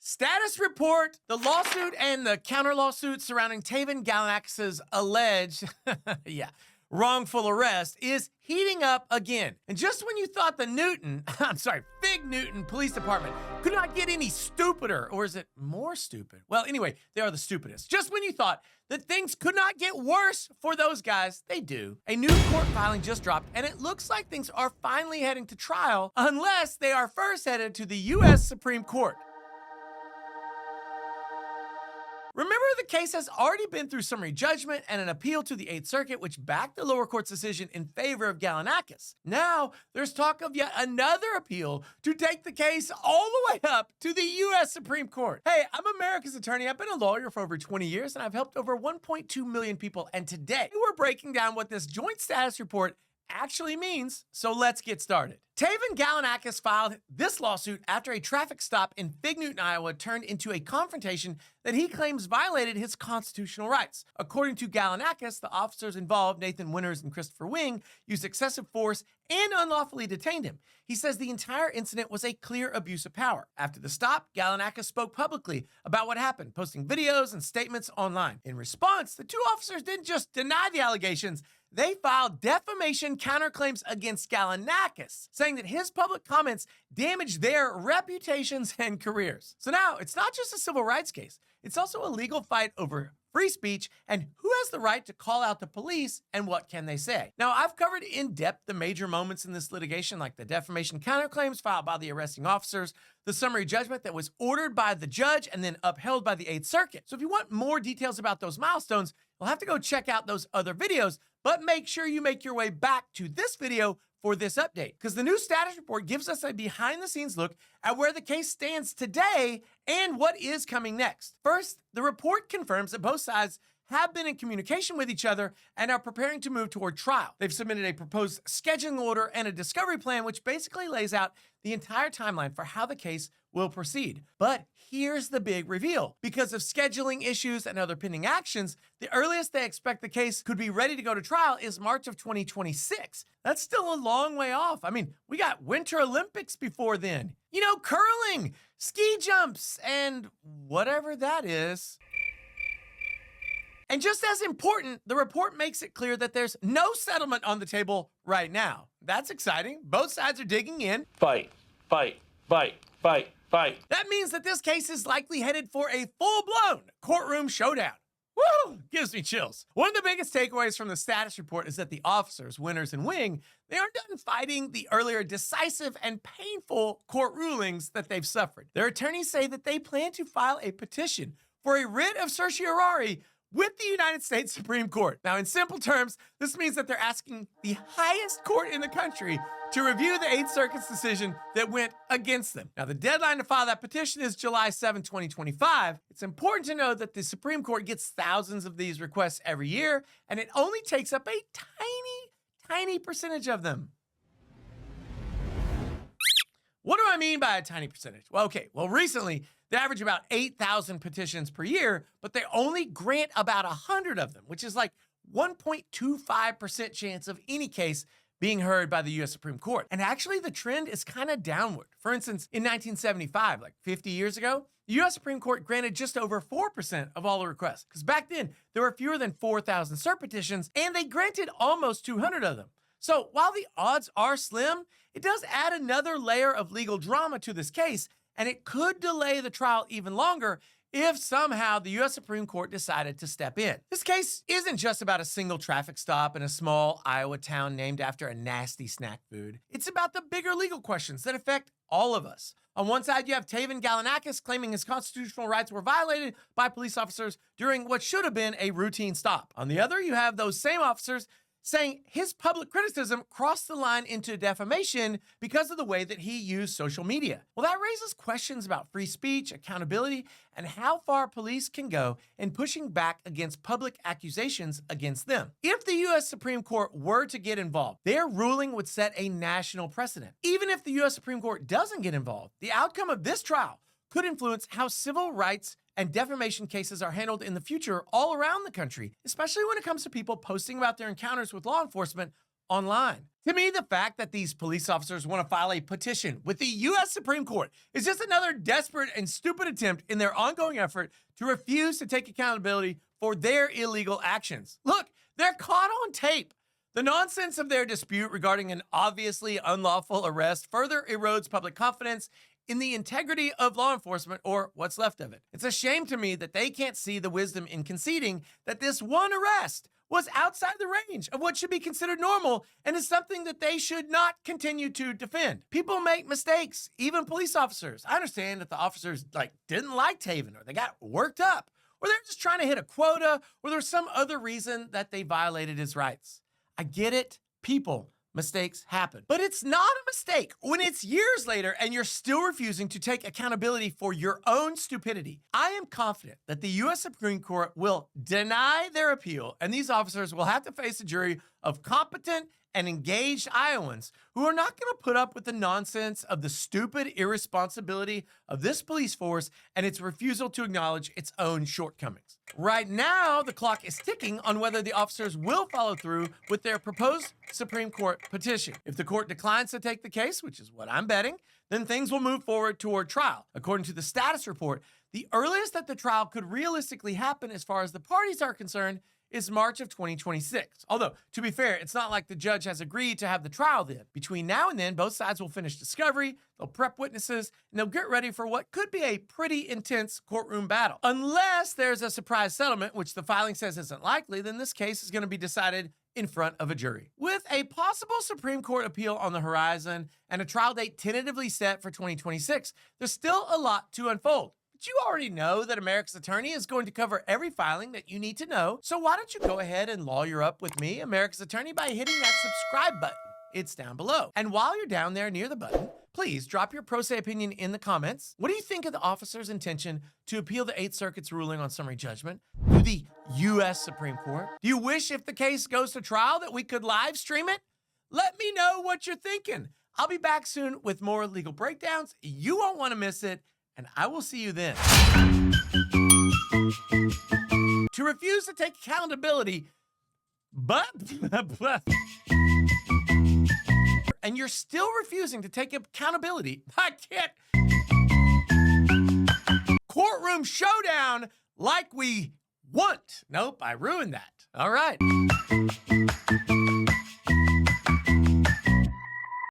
Status report, the lawsuit and the counter lawsuit surrounding Tayvin Galanakis' alleged, wrongful arrest is heating up again. And just when you thought the Fig Newton Police Department could not get any stupider, or is it more stupid? Well, anyway, they are the stupidest. Just when you thought that things could not get worse for those guys, they do. A new court filing just dropped, and it looks like things are finally heading to trial, unless they are first headed to the U.S. Supreme Court. Remember, the case has already been through summary judgment and an appeal to the 8th Circuit, which backed the lower court's decision in favor of Galanakis. Now, there's talk of yet another appeal to take the case all the way up to the U.S. Supreme Court. Hey, I'm America's attorney. I've been a lawyer for over 20 years, and I've helped over 1.2 million people. And today, we're breaking down what this joint status report actually means, so let's get started. Tayvin Galanakis filed this lawsuit after a traffic stop in Fig Newton, Iowa turned into a confrontation that he claims violated his constitutional rights. According to Galanakis, the officers involved, Nathan Winters and Christopher Wing, used excessive force and unlawfully detained him. He says the entire incident was a clear abuse of power. After the stop, Galanakis spoke publicly about what happened, posting videos and statements online. In response, the two officers didn't just deny the allegations, they filed defamation counterclaims against Galanakis, saying that his public comments damaged their reputations and careers. So now, it's not just a civil rights case. It's also a legal fight over free speech and who has the right to call out the police and what can they say. Now, I've covered in depth the major moments in this litigation, like the defamation counterclaims filed by the arresting officers, the summary judgment that was ordered by the judge and then upheld by the 8th Circuit. So if you want more details about those milestones, you'll have to go check out those other videos, but make sure you make your way back to this video for this update, because the new status report gives us a behind-the-scenes look at where the case stands today and what is coming next. First, the report confirms that both sides have been in communication with each other and are preparing to move toward trial. They've submitted a proposed scheduling order and a discovery plan, which basically lays out the entire timeline for how the case will proceed. But here's the big reveal. Because of scheduling issues and other pending actions, the earliest they expect the case could be ready to go to trial is March of 2026. That's still a long way off. I mean, we got Winter Olympics before then. You know, curling, ski jumps, and whatever that is. And just as important, the report makes it clear that there's no settlement on the table right now. That's exciting. Both sides are digging in. Fight. That means that this case is likely headed for a full-blown courtroom showdown. Woo! Gives me chills. One of the biggest takeaways from the status report is that the officers, Winters and Wing, they aren't done fighting the earlier decisive and painful court rulings that they've suffered. Their attorneys say that they plan to file a petition for a writ of certiorari with the United States Supreme Court. Now, in simple terms, this means that they're asking the highest court in the country to review the 8th Circuit's decision that went against them. Now, the deadline to file that petition is July 7, 2025. It's important to know that the Supreme Court gets thousands of these requests every year, and it only takes up a tiny percentage of them. What do I mean by a tiny percentage? Well, recently, they average about 8,000 petitions per year, but they only grant about 100 of them, which is like 1.25% chance of any case being heard by the U.S. Supreme Court. And actually, the trend is kind of downward. For instance, in 1975, like 50 years ago, the U.S. Supreme Court granted just over 4% of all the requests, because back then, there were fewer than 4,000 cert petitions, and they granted almost 200 of them. So while the odds are slim, it does add another layer of legal drama to this case, and it could delay the trial even longer if somehow the U.S. Supreme Court decided to step in. This case isn't just about a single traffic stop in a small Iowa town named after a nasty snack food. It's about the bigger legal questions that affect all of us. On one side, you have Tayvin Galanakis claiming his constitutional rights were violated by police officers during what should have been a routine stop. On the other, you have those same officers saying his public criticism crossed the line into defamation because of the way that he used social media. Well, that raises questions about free speech, accountability, and how far police can go in pushing back against public accusations against them. If the U.S. Supreme Court were to get involved, their ruling would set a national precedent. Even if the U.S. Supreme Court doesn't get involved, the outcome of this trial could influence how civil rights and defamation cases are handled in the future all around the country, especially when it comes to people posting about their encounters with law enforcement online. To me, the fact that these police officers want to file a petition with the U.S. Supreme Court is just another desperate and stupid attempt in their ongoing effort to refuse to take accountability for their illegal actions. Look, they're caught on tape. The nonsense of their dispute regarding an obviously unlawful arrest further erodes public confidence in the integrity of law enforcement, or what's left of it. It's a shame to me that they can't see the wisdom in conceding that this one arrest was outside the range of what should be considered normal and is something that they should not continue to defend. People make mistakes, even police officers. I understand that the officers didn't like Tayvin, or they got worked up, or they're just trying to hit a quota, or there's some other reason that they violated his rights. I get it. Mistakes happen. But it's not a mistake when it's years later and you're still refusing to take accountability for your own stupidity. I am confident that the U.S. Supreme Court will deny their appeal, and these officers will have to face a jury of competent and engaged Iowans who are not going to put up with the nonsense of the stupid irresponsibility of this police force and its refusal to acknowledge its own shortcomings. Right now, the clock is ticking on whether the officers will follow through with their proposed Supreme Court petition. If the court declines to take the case, which is what I'm betting, then things will move forward toward trial. According to the status report, the earliest that the trial could realistically happen as far as the parties are concerned is March of 2026. Although, to be fair, it's not like the judge has agreed to have the trial then. Between now and then, both sides will finish discovery, they'll prep witnesses, and they'll get ready for what could be a pretty intense courtroom battle. Unless there's a surprise settlement, which the filing says isn't likely, then this case is going to be decided in front of a jury. With a possible Supreme Court appeal on the horizon and a trial date tentatively set for 2026, there's still a lot to unfold. But you already know that America's Attorney is going to cover every filing that you need to know. So why don't you go ahead and lawyer up with me, America's Attorney, by hitting that subscribe button. It's down below. And while you're down there near the button, please drop your pro se opinion in the comments. What do you think of the officer's intention to appeal the Eighth Circuit's ruling on summary judgment to the U.S. Supreme Court? Do you wish, if the case goes to trial, that we could live stream it? Let me know what you're thinking. I'll be back soon with more legal breakdowns. You won't want to miss it. And I will see you then. To refuse to take accountability, and you're still refusing to take accountability, I can't. Courtroom showdown like we want. Nope, I ruined that. All right.